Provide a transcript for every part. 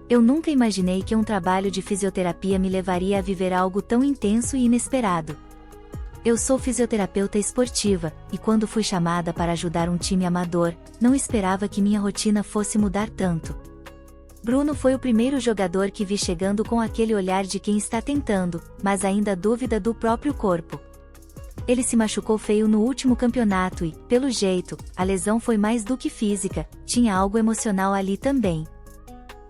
Eu nunca imaginei que um trabalho de fisioterapia me levaria a viver algo tão intenso e inesperado. Eu sou fisioterapeuta esportiva, e quando fui chamada para ajudar um time amador, não esperava que minha rotina fosse mudar tanto. Bruno foi o primeiro jogador que vi chegando com aquele olhar de quem está tentando, mas ainda dúvida do próprio corpo. Ele se machucou feio no último campeonato e, pelo jeito, a lesão foi mais do que física, tinha algo emocional ali também.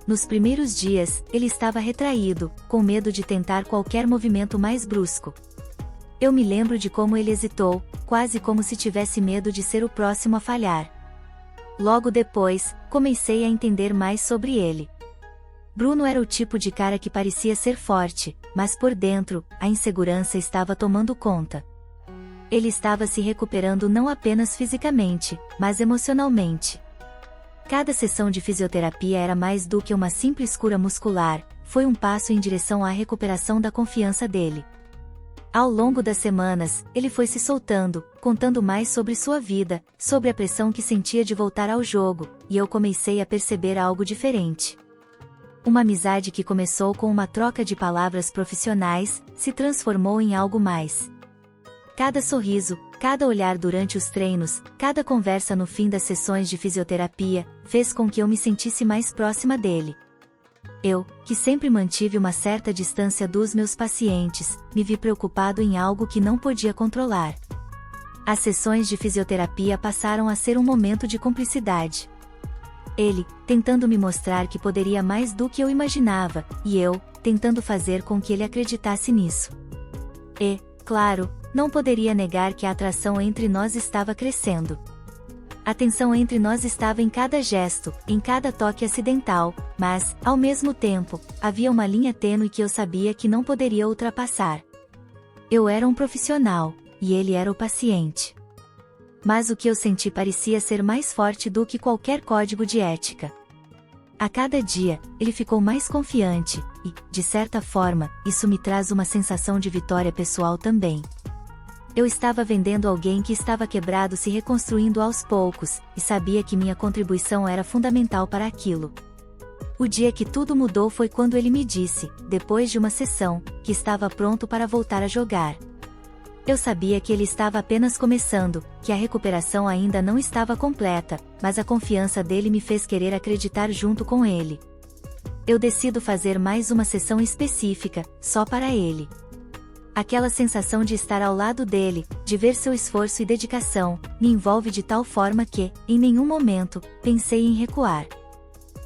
Nos primeiros dias, ele estava retraído, com medo de tentar qualquer movimento mais brusco. Eu me lembro de como ele hesitou, quase como se tivesse medo de ser o próximo a falhar. Logo depois, comecei a entender mais sobre ele. Bruno era o tipo de cara que parecia ser forte, mas por dentro, a insegurança estava tomando conta. Ele estava se recuperando não apenas fisicamente, mas emocionalmente. Cada sessão de fisioterapia era mais do que uma simples cura muscular, foi um passo em direção à recuperação da confiança dele. Ao longo das semanas, ele foi se soltando, contando mais sobre sua vida, sobre a pressão que sentia de voltar ao jogo, e eu comecei a perceber algo diferente. Uma amizade que começou com uma troca de palavras profissionais, se transformou em algo mais. Cada sorriso, cada olhar durante os treinos, cada conversa no fim das sessões de fisioterapia, fez com que eu me sentisse mais próxima dele. Eu, que sempre mantive uma certa distância dos meus pacientes, me vi preocupado em algo que não podia controlar. As sessões de fisioterapia passaram a ser um momento de cumplicidade. Ele, tentando me mostrar que poderia mais do que eu imaginava, e eu, tentando fazer com que ele acreditasse nisso. E, claro, não poderia negar que a atração entre nós estava crescendo. A tensão entre nós estava em cada gesto, em cada toque acidental, mas, ao mesmo tempo, havia uma linha tênue que eu sabia que não poderia ultrapassar. Eu era um profissional, e ele era o paciente. Mas o que eu senti parecia ser mais forte do que qualquer código de ética. A cada dia, ele ficou mais confiante, e, de certa forma, isso me traz uma sensação de vitória pessoal também. Eu estava vendendo alguém que estava quebrado se reconstruindo aos poucos, e sabia que minha contribuição era fundamental para aquilo. O dia que tudo mudou foi quando ele me disse, depois de uma sessão, que estava pronto para voltar a jogar. Eu sabia que ele estava apenas começando, que a recuperação ainda não estava completa, mas a confiança dele me fez querer acreditar junto com ele. Eu decido fazer mais uma sessão específica, só para ele. Aquela sensação de estar ao lado dele, de ver seu esforço e dedicação, me envolve de tal forma que, em nenhum momento, pensei em recuar.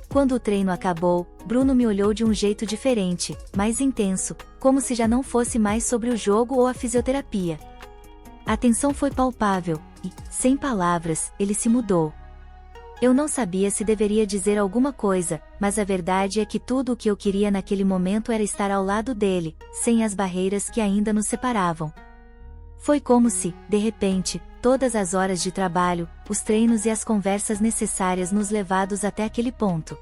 Quando o treino acabou, Bruno me olhou de um jeito diferente, mais intenso, como se já não fosse mais sobre o jogo ou a fisioterapia. A tensão foi palpável, e, sem palavras, ele se mudou. Eu não sabia se deveria dizer alguma coisa, mas a verdade é que tudo o que eu queria naquele momento era estar ao lado dele, sem as barreiras que ainda nos separavam. Foi como se, de repente, todas as horas de trabalho, os treinos e as conversas necessárias nos levados até aquele ponto.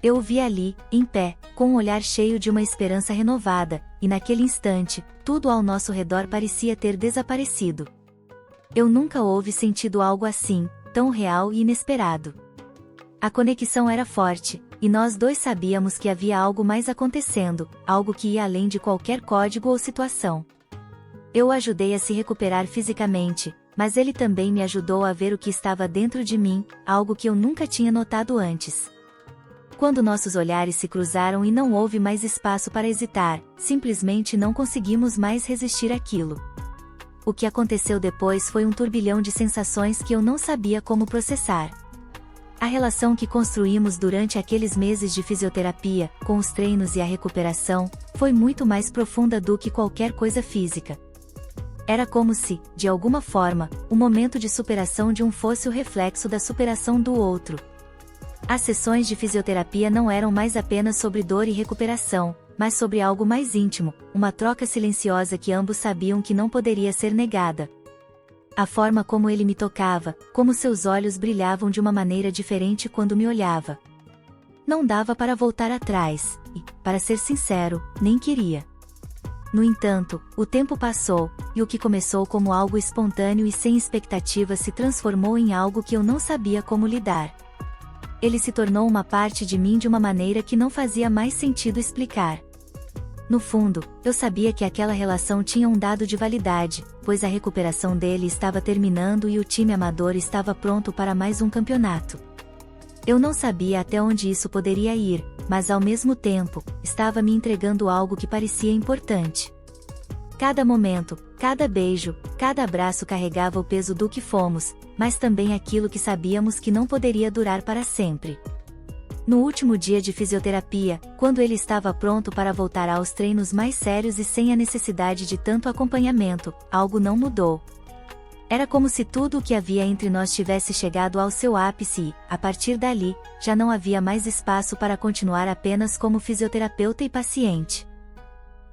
Eu o vi ali, em pé, com um olhar cheio de uma esperança renovada, e naquele instante, tudo ao nosso redor parecia ter desaparecido. Eu nunca houve sentido algo assim, tão real e inesperado. A conexão era forte, e nós dois sabíamos que havia algo mais acontecendo, algo que ia além de qualquer código ou situação. Eu o ajudei a se recuperar fisicamente, mas ele também me ajudou a ver o que estava dentro de mim, algo que eu nunca tinha notado antes. Quando nossos olhares se cruzaram e não houve mais espaço para hesitar, simplesmente não conseguimos mais resistir àquilo. O que aconteceu depois foi um turbilhão de sensações que eu não sabia como processar. A relação que construímos durante aqueles meses de fisioterapia, com os treinos e a recuperação, foi muito mais profunda do que qualquer coisa física. Era como se, de alguma forma, o momento de superação de um fosse o reflexo da superação do outro. As sessões de fisioterapia não eram mais apenas sobre dor e recuperação, mas sobre algo mais íntimo, uma troca silenciosa que ambos sabiam que não poderia ser negada. A forma como ele me tocava, como seus olhos brilhavam de uma maneira diferente quando me olhava. Não dava para voltar atrás, e, para ser sincero, nem queria. No entanto, o tempo passou, e o que começou como algo espontâneo e sem expectativa se transformou em algo que eu não sabia como lidar. Ele se tornou uma parte de mim de uma maneira que não fazia mais sentido explicar. No fundo, eu sabia que aquela relação tinha um dado de validade, pois a recuperação dele estava terminando e o time amador estava pronto para mais um campeonato. Eu não sabia até onde isso poderia ir, mas ao mesmo tempo, estava me entregando algo que parecia importante. Cada momento, cada beijo, cada abraço carregava o peso do que fomos, mas também aquilo que sabíamos que não poderia durar para sempre. No último dia de fisioterapia, quando ele estava pronto para voltar aos treinos mais sérios e sem a necessidade de tanto acompanhamento, algo não mudou. Era como se tudo o que havia entre nós tivesse chegado ao seu ápice e, a partir dali, já não havia mais espaço para continuar apenas como fisioterapeuta e paciente.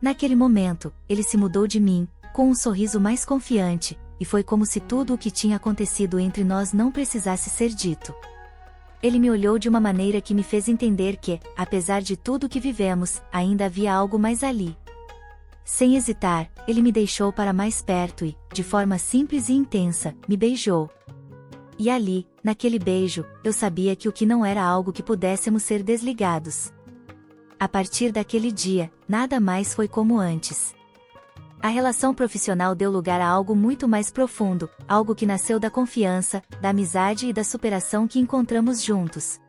Naquele momento, ele se mudou de mim, com um sorriso mais confiante, e foi como se tudo o que tinha acontecido entre nós não precisasse ser dito. Ele me olhou de uma maneira que me fez entender que, apesar de tudo que vivemos, ainda havia algo mais ali. Sem hesitar, ele me deixou para mais perto e, de forma simples e intensa, me beijou. E ali, naquele beijo, eu sabia que o que não era algo que pudéssemos ser desligados. A partir daquele dia, nada mais foi como antes. A relação profissional deu lugar a algo muito mais profundo, algo que nasceu da confiança, da amizade e da superação que encontramos juntos.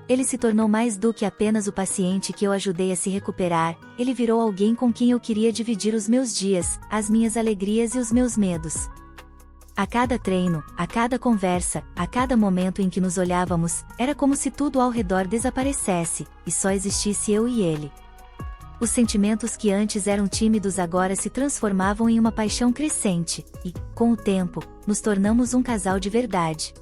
Ele se tornou mais do que apenas o paciente que eu ajudei a se recuperar, ele virou alguém com quem eu queria dividir os meus dias, as minhas alegrias e os meus medos. A cada treino, a cada conversa, a cada momento em que nos olhávamos, era como se tudo ao redor desaparecesse, e só existisse eu e ele. Os sentimentos que antes eram tímidos agora se transformavam em uma paixão crescente, e, com o tempo, nos tornamos um casal de verdade.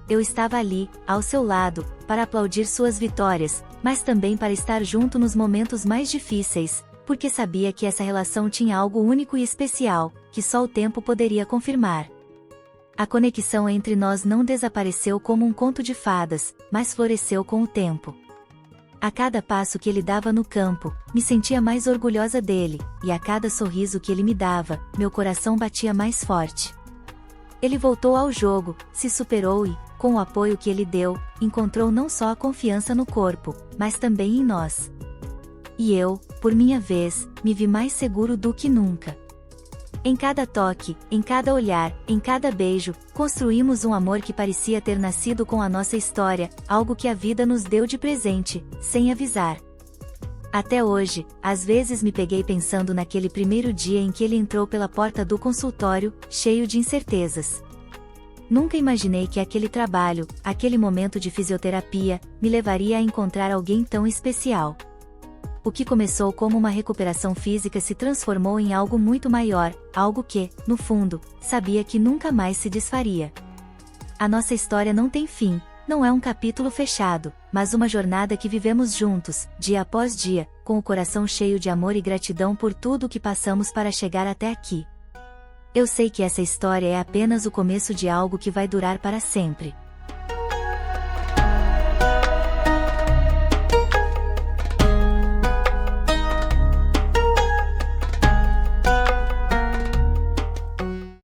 Eu estava ali, ao seu lado, para aplaudir suas vitórias, mas também para estar junto nos momentos mais difíceis, porque sabia que essa relação tinha algo único e especial, que só o tempo poderia confirmar. A conexão entre nós não desapareceu como um conto de fadas, mas floresceu com o tempo. A cada passo que ele dava no campo, me sentia mais orgulhosa dele, e a cada sorriso que ele me dava, meu coração batia mais forte. Ele voltou ao jogo, se superou e, com o apoio que ele deu, encontrou não só a confiança no corpo, mas também em nós. E eu, por minha vez, me vi mais seguro do que nunca. Em cada toque, em cada olhar, em cada beijo, construímos um amor que parecia ter nascido com a nossa história, algo que a vida nos deu de presente, sem avisar. Até hoje, às vezes me peguei pensando naquele primeiro dia em que ele entrou pela porta do consultório, cheio de incertezas. Nunca imaginei que aquele trabalho, aquele momento de fisioterapia, me levaria a encontrar alguém tão especial. O que começou como uma recuperação física se transformou em algo muito maior, algo que, no fundo, sabia que nunca mais se desfaria. A nossa história não tem fim, não é um capítulo fechado, mas uma jornada que vivemos juntos, dia após dia, com o coração cheio de amor e gratidão por tudo o que passamos para chegar até aqui. Eu sei que essa história é apenas o começo de algo que vai durar para sempre.